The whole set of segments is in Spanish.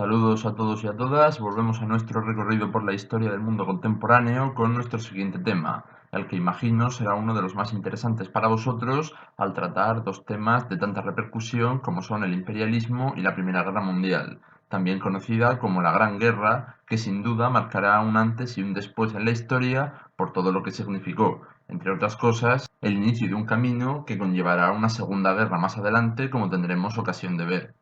Saludos a todos y a todas, volvemos a nuestro recorrido por la historia del mundo contemporáneo con nuestro siguiente tema, el que imagino será uno de los más interesantes para vosotros al tratar dos temas de tanta repercusión como son el imperialismo y la Primera Guerra Mundial, también conocida como la Gran Guerra, que sin duda marcará un antes y un después en la historia por todo lo que significó, entre otras cosas, el inicio de un camino que conllevará una segunda guerra más adelante, como tendremos ocasión de ver.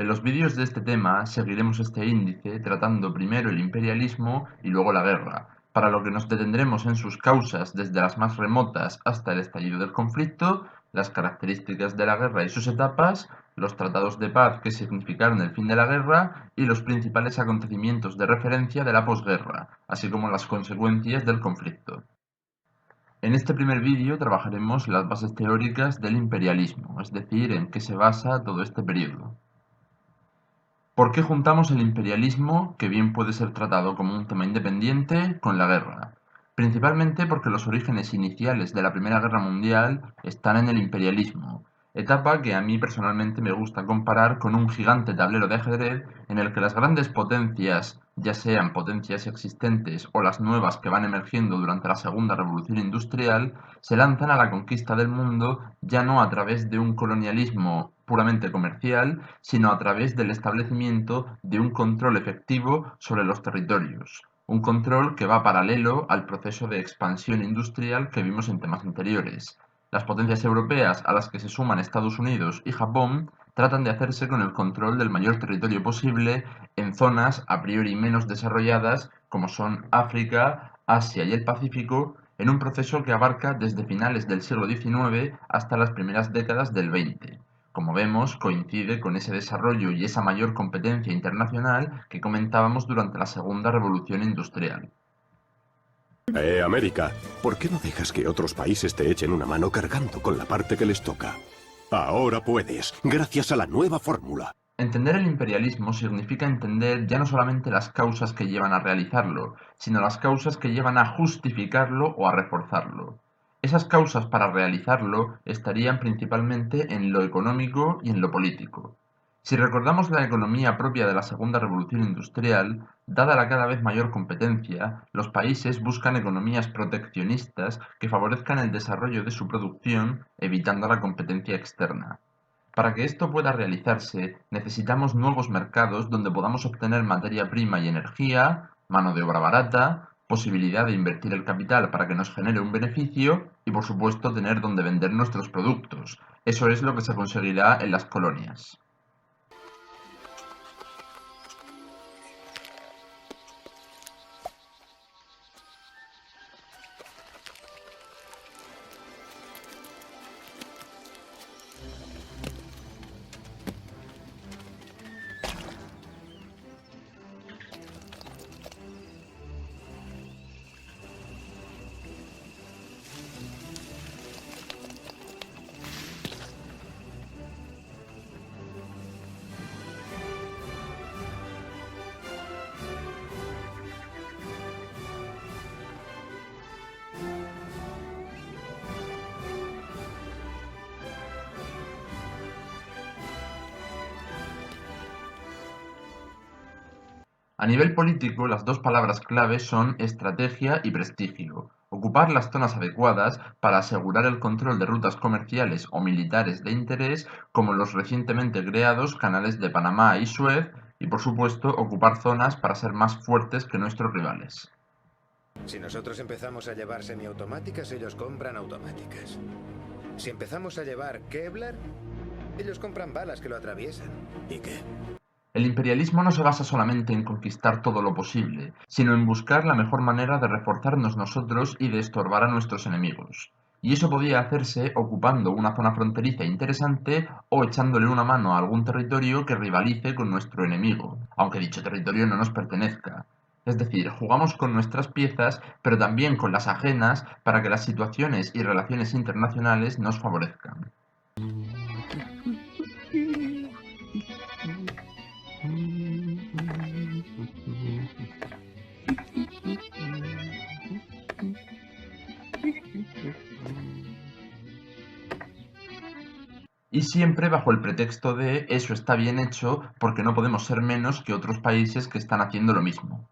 En los vídeos de este tema seguiremos este índice tratando primero el imperialismo y luego la guerra, para lo que nos detendremos en sus causas desde las más remotas hasta el estallido del conflicto, las características de la guerra y sus etapas, los tratados de paz que significaron el fin de la guerra y los principales acontecimientos de referencia de la posguerra, así como las consecuencias del conflicto. En este primer vídeo trabajaremos las bases teóricas del imperialismo, es decir, en qué se basa todo este periodo. ¿Por qué juntamos el imperialismo, que bien puede ser tratado como un tema independiente, con la guerra? Principalmente porque los orígenes iniciales de la Primera Guerra Mundial están en el imperialismo, etapa que a mí personalmente me gusta comparar con un gigante tablero de ajedrez en el que las grandes potencias, ya sean potencias existentes o las nuevas que van emergiendo durante la Segunda Revolución Industrial, se lanzan a la conquista del mundo ya no a través de un colonialismo puramente comercial, sino a través del establecimiento de un control efectivo sobre los territorios, un control que va paralelo al proceso de expansión industrial que vimos en temas anteriores. Las potencias europeas, a las que se suman Estados Unidos y Japón, tratan de hacerse con el control del mayor territorio posible en zonas a priori menos desarrolladas como son África, Asia y el Pacífico, en un proceso que abarca desde finales del siglo XIX hasta las primeras décadas del XX. Como vemos, coincide con ese desarrollo y esa mayor competencia internacional que comentábamos durante la Segunda Revolución Industrial. América, ¿por qué no dejas que otros países te echen una mano cargando con la parte que les toca? Ahora puedes, gracias a la nueva fórmula. Entender el imperialismo significa entender ya no solamente las causas que llevan a realizarlo, sino las causas que llevan a justificarlo o a reforzarlo. Esas causas para realizarlo estarían principalmente en lo económico y en lo político. Si recordamos la economía propia de la Segunda Revolución Industrial, dada la cada vez mayor competencia, los países buscan economías proteccionistas que favorezcan el desarrollo de su producción, evitando la competencia externa. Para que esto pueda realizarse, necesitamos nuevos mercados donde podamos obtener materia prima y energía, mano de obra barata, posibilidad de invertir el capital para que nos genere un beneficio y, por supuesto, tener donde vender nuestros productos. Eso es lo que se conseguirá en las colonias. A nivel político, las dos palabras clave son estrategia y prestigio. Ocupar las zonas adecuadas para asegurar el control de rutas comerciales o militares de interés, como los recientemente creados canales de Panamá y Suez, y por supuesto ocupar zonas para ser más fuertes que nuestros rivales. Si nosotros empezamos a llevar semiautomáticas, ellos compran automáticas. Si empezamos a llevar Kevlar, ellos compran balas que lo atraviesan. ¿Y qué? El imperialismo no se basa solamente en conquistar todo lo posible, sino en buscar la mejor manera de reforzarnos nosotros y de estorbar a nuestros enemigos. Y eso podía hacerse ocupando una zona fronteriza interesante o echándole una mano a algún territorio que rivalice con nuestro enemigo, aunque dicho territorio no nos pertenezca. Es decir, jugamos con nuestras piezas, pero también con las ajenas para que las situaciones y relaciones internacionales nos favorezcan. y siempre bajo el pretexto de eso está bien hecho porque no podemos ser menos que otros países que están haciendo lo mismo.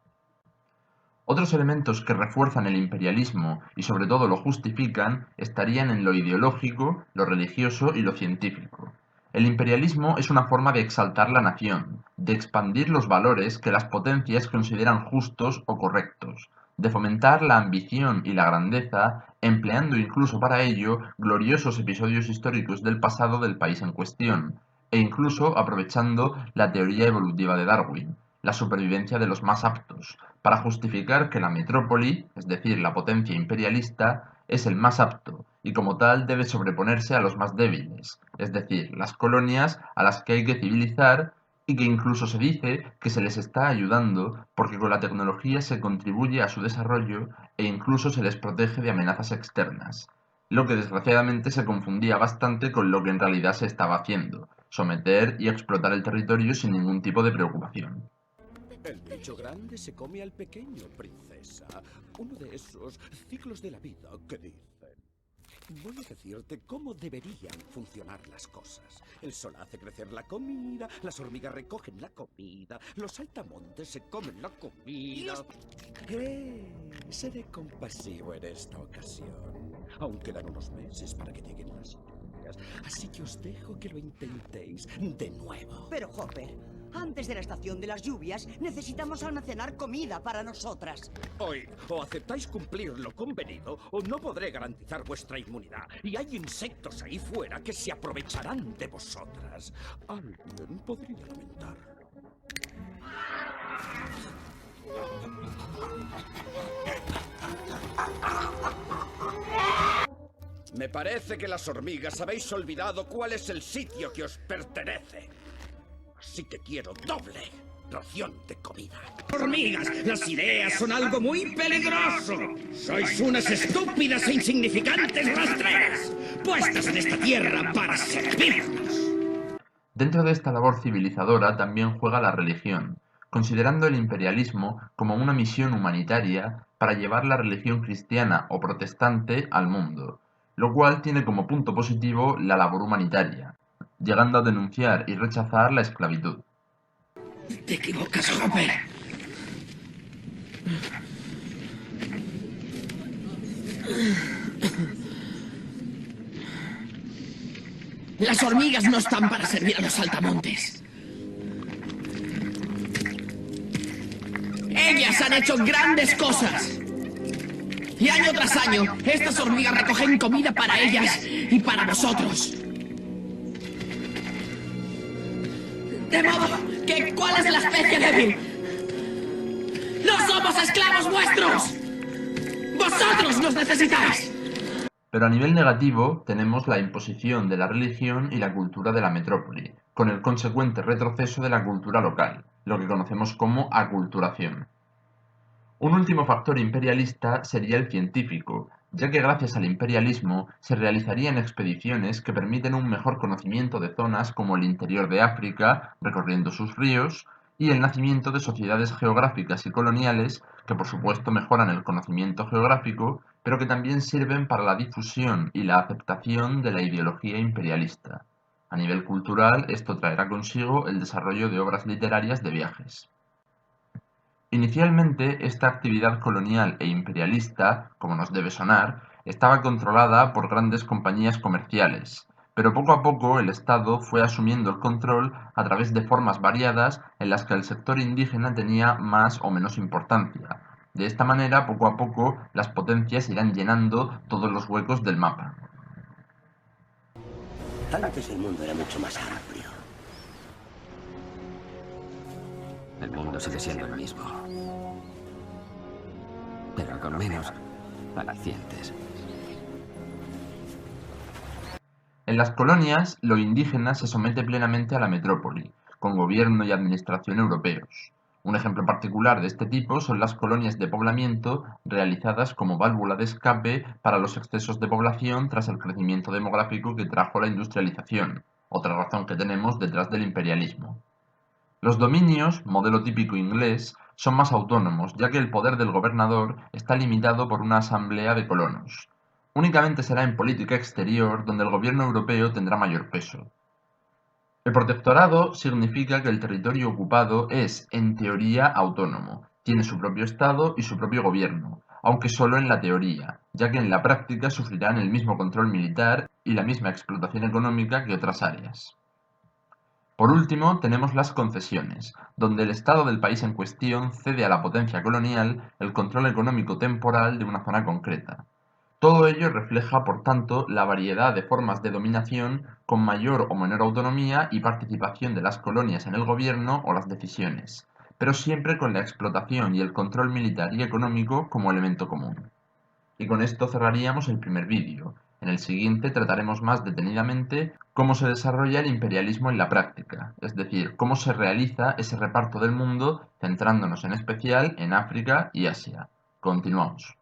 Otros elementos que refuerzan el imperialismo y sobre todo lo justifican estarían en lo ideológico, lo religioso y lo científico. El imperialismo es una forma de exaltar la nación, de expandir los valores que las potencias consideran justos o correctos, de fomentar la ambición y la grandeza, empleando incluso para ello gloriosos episodios históricos del pasado del país en cuestión, e incluso aprovechando la teoría evolutiva de Darwin, la supervivencia de los más aptos, para justificar que la metrópoli, es decir, la potencia imperialista, es el más apto y como tal debe sobreponerse a los más débiles, es decir, las colonias a las que hay que civilizar y que incluso se dice que se les está ayudando porque con la tecnología se contribuye a su desarrollo e incluso se les protege de amenazas externas, lo que desgraciadamente se confundía bastante con lo que en realidad se estaba haciendo, someter y explotar el territorio sin ningún tipo de preocupación. El bicho grande se come al pequeño, princesa. Uno de esos ciclos de la vida que dicen. Voy a decirte cómo deberían funcionar las cosas. El sol hace crecer la comida, las hormigas recogen la comida, los saltamontes se comen la comida. Seré compasivo en esta ocasión. Aún quedan unos meses para que lleguen las lluvias, así que os dejo que lo intentéis de nuevo. Pero, Hopper, antes de la estación de las lluvias, necesitamos almacenar comida para nosotras. Hoy, o aceptáis cumplir lo convenido, o no podré garantizar vuestra inmunidad. Y hay insectos ahí fuera que se aprovecharán de vosotras. Alguien podría lamentarlo. Me parece que las hormigas habéis olvidado cuál es el sitio que os pertenece. Así que quiero doble ración de comida. Hormigas, las ideas son algo muy peligroso. Sois unas estúpidas e insignificantes rastreras, puestas en esta tierra para servirnos. Dentro de esta labor civilizadora también juega la religión, considerando el imperialismo como una misión humanitaria para llevar la religión cristiana o protestante al mundo, lo cual tiene como punto positivo la labor humanitaria, llegando a denunciar y rechazar la esclavitud. Te equivocas, Hopper. Las hormigas no están para servir a los saltamontes. Ellas han hecho grandes cosas. Y año tras año, estas hormigas recogen comida para ellas y para vosotros. De modo que, ¿cuál es la especie débil? ¡No somos esclavos vuestros! ¡Vosotros nos necesitáis! Pero a nivel negativo tenemos la imposición de la religión y la cultura de la metrópoli, con el consecuente retroceso de la cultura local, lo que conocemos como aculturación. Un último factor imperialista sería el científico, ya que gracias al imperialismo se realizarían expediciones que permiten un mejor conocimiento de zonas como el interior de África, recorriendo sus ríos, y el nacimiento de sociedades geográficas y coloniales que por supuesto mejoran el conocimiento geográfico, pero que también sirven para la difusión y la aceptación de la ideología imperialista. A nivel cultural, esto traerá consigo el desarrollo de obras literarias de viajes. Inicialmente, esta actividad colonial e imperialista, como nos debe sonar, estaba controlada por grandes compañías comerciales, pero poco a poco el Estado fue asumiendo el control a través de formas variadas en las que el sector indígena tenía más o menos importancia. De esta manera, poco a poco, las potencias irán llenando todos los huecos del mapa. Antes el mundo era mucho más amplio. El mundo sigue siendo el mismo, pero con menos alicientes. En las colonias, lo indígena se somete plenamente a la metrópoli, con gobierno y administración europeos. Un ejemplo particular de este tipo son las colonias de poblamiento realizadas como válvula de escape para los excesos de población tras el crecimiento demográfico que trajo la industrialización, otra razón que tenemos detrás del imperialismo. Los dominios, modelo típico inglés, son más autónomos, ya que el poder del gobernador está limitado por una asamblea de colonos. Únicamente será en política exterior donde el gobierno europeo tendrá mayor peso. El protectorado significa que el territorio ocupado es, en teoría, autónomo, tiene su propio Estado y su propio gobierno, aunque solo en la teoría, ya que en la práctica sufrirán el mismo control militar y la misma explotación económica que otras áreas. Por último, tenemos las concesiones, donde el Estado del país en cuestión cede a la potencia colonial el control económico temporal de una zona concreta. Todo ello refleja, por tanto, la variedad de formas de dominación con mayor o menor autonomía y participación de las colonias en el gobierno o las decisiones, pero siempre con la explotación y el control militar y económico como elemento común. Y con esto cerraríamos el primer vídeo. En el siguiente trataremos más detenidamente cómo se desarrolla el imperialismo en la práctica, es decir, cómo se realiza ese reparto del mundo, centrándonos en especial en África y Asia. Continuamos.